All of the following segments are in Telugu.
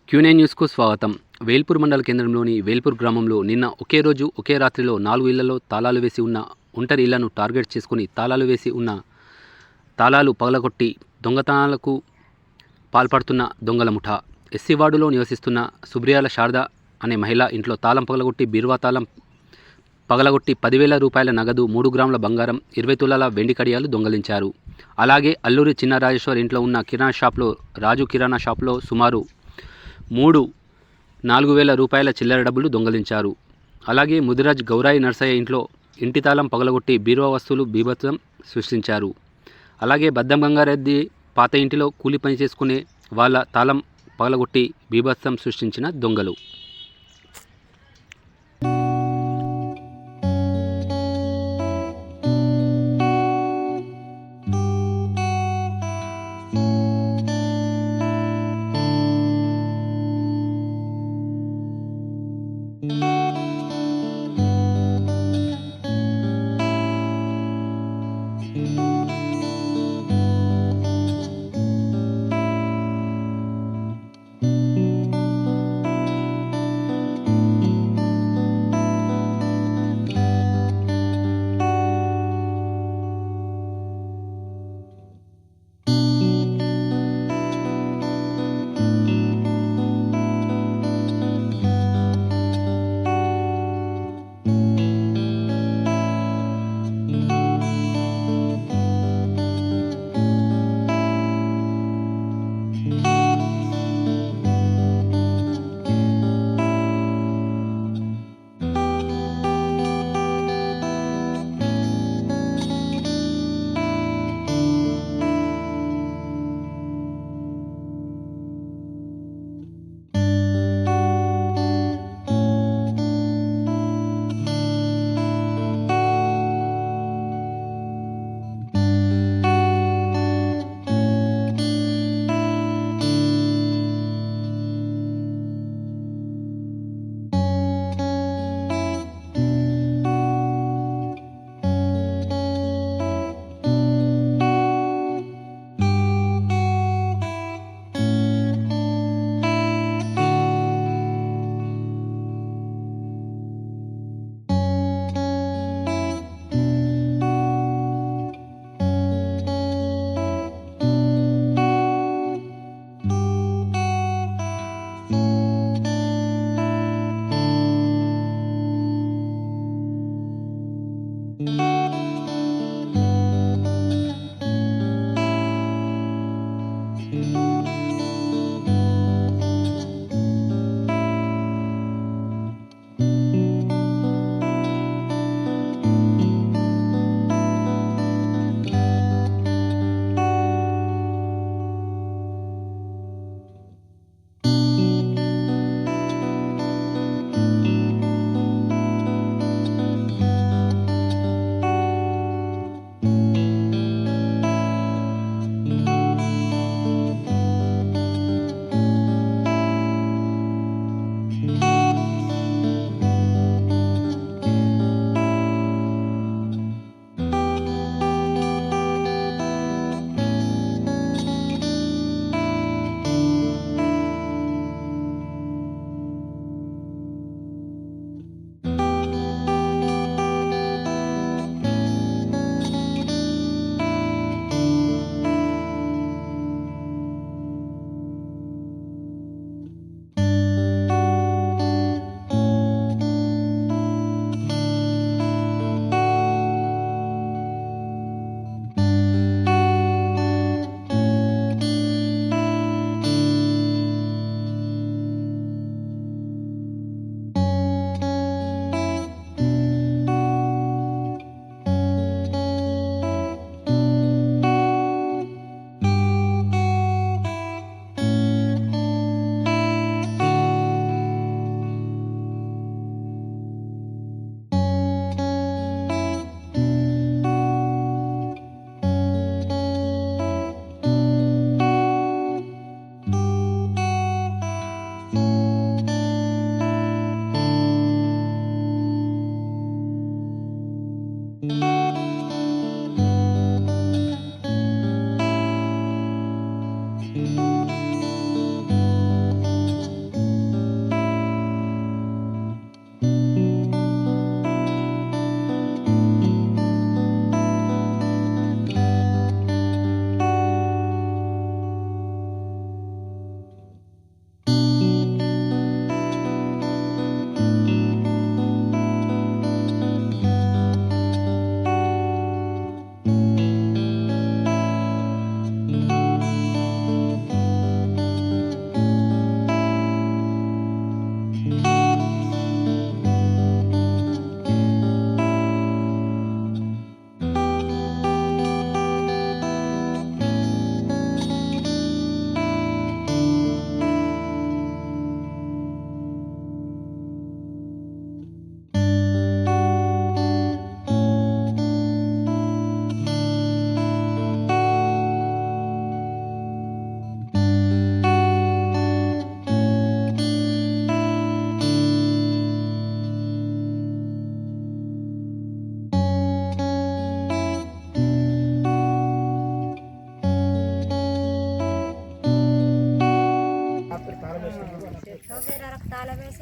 క్యూనై న్యూస్కు స్వాగతం. వేల్పూర్ మండల కేంద్రంలోని వేల్పూర్ గ్రామంలో నిన్న ఒకే రోజు ఒకే రాత్రిలో 4 ఇళ్లలో తాళాలు వేసి ఉన్న ఒంటరి ఇళ్లను టార్గెట్ చేసుకుని తాళాలు వేసి ఉన్న తాళాలు పగలగొట్టి దొంగతనాలకు పాల్పడుతున్న దొంగల ముఠా. ఎస్సీ వార్డులో నివసిస్తున్న సుబ్రియాల శారద అనే మహిళ ఇంట్లో తాళం పగలగొట్టి బీరువా తాళం పగలగొట్టి 10,000 రూపాయల నగదు, 3 గ్రాముల బంగారం, 20 తులాల వెండి కడియాలు దొంగలించారు. అలాగే అల్లూరి చిన్న రాజేశ్వర్ ఇంట్లో ఉన్న కిరాణా షాప్లో రాజు కిరాణా షాప్లో సుమారు 4,000 రూపాయల చిల్లర డబ్బులు దొంగలించారు. అలాగే ముదిరాజ్ గౌరాయి నర్సయ్య ఇంట్లో ఇంటి తాళం పగలగొట్టి బీరువా వస్తువులు బీభత్సం సృష్టించారు. అలాగే బద్దం గంగారెడ్డి పాత ఇంటిలో కూలి పని చేసుకునే వాళ్ళ తాళం పగలగొట్టి బీభత్సం సృష్టించిన దొంగలు.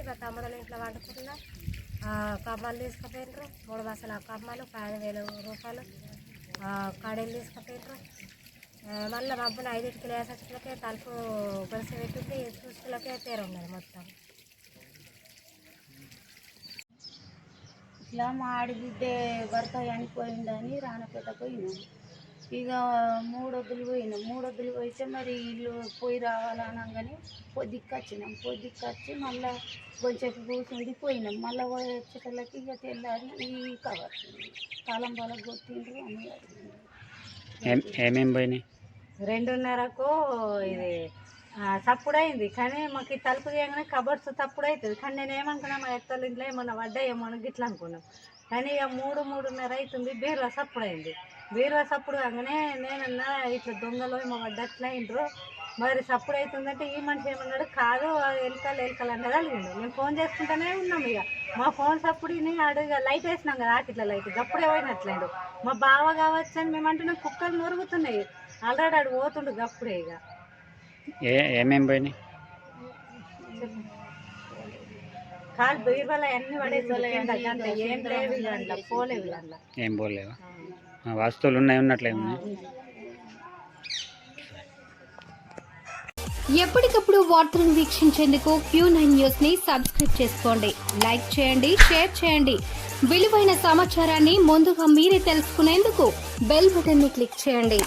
మా తమ్ముడు ఇంట్లో వండుకున్నా కమ్మలు తీసుకుపోయినారు 3 బస్సుల కమ్మలు 5,000 రూపాయలు కడీలు తీసుకుపోయినారు. మళ్ళీ మబ్బున 5కి లేసలకే తలుపు గొలుసు పెట్టింది చూసులకే పేరు ఉన్నది మొత్తం. ఇట్లా మా ఆడిబిడ్డే భర్త చనిపోయిందని రానపేట పోయినాం. ఇక 3 వద్దులు పోయినాం. 3 వద్దులు పోయితే మరి ఇల్లు పోయి రావాలనగానే పొద్దుకొచ్చినాం. పొద్దుకొచ్చి మళ్ళీ కొంచెం కూర్చుండి పోయినాం. మళ్ళీ వచ్చేటోళ్ళకి ఇక తెల్లారి ఈ కవర్ తాళం బాలకు కొట్టిండ్రు అని ఏమేమి పోయినాయి? 2:30కు ఇది తప్పుడైంది. కానీ మాకు ఈ తలుపు తీయగానే కబర్స్ తప్పుడు అవుతుంది. కానీ నేను ఏమనుకున్నా మా ఎత్తల ఇంట్లో ఏమన్నా పడ్డాయేమో అని గిట్లా అనుకున్నాం. కానీ ఇక 3:30 అవుతుంది. బీరువా సప్పుడైంది. బీరువా సప్పుడు కాగానే నేనన్నా ఇట్లా దొంగలు ఏమో పడ్డట్లా అయిండ్రు. మరి సప్పుడు అవుతుందంటే ఈ మనిషి ఏమన్నాడు, కాదు ఎలకలు అన్నది అడిగిండు. నేను ఫోన్ చేసుకుంటూనే ఉన్నాం. ఇక మా ఫోన్ సప్పుడుని అడుగు లైట్ వేసినాం కదా ఆకిట్ల లైట్ గప్పుడే పోయినట్లేండు. మా బావ కావచ్చు అని మేము అంటున్నాం. కుక్కలు నొరుగుతున్నాయి. ఆల్రెడీ ఆడు పోతుండు గప్పుడే. ఇక ఏమేమి పోయినాయి? కాలు బీరువాల అన్ని పడేసి ఏం లేవు ఇక పోలేవు. అందులో ఏం పోలేవా? వస్తువులు ఉన్నట్లే ఉన్నాయి. ఎప్పటికప్పుడు వార్తలను వీక్షించేందుకు Q9 న్యూస్ ని సబ్స్క్రైబ్ చేసుకోండి, లైక్ చేయండి, షేర్ చేయండి. విలువైన సమాచారాన్ని ముందుగా మీరే తెలుసుకునేందుకు బెల్ బటన్ ని క్లిక్ చేయండి.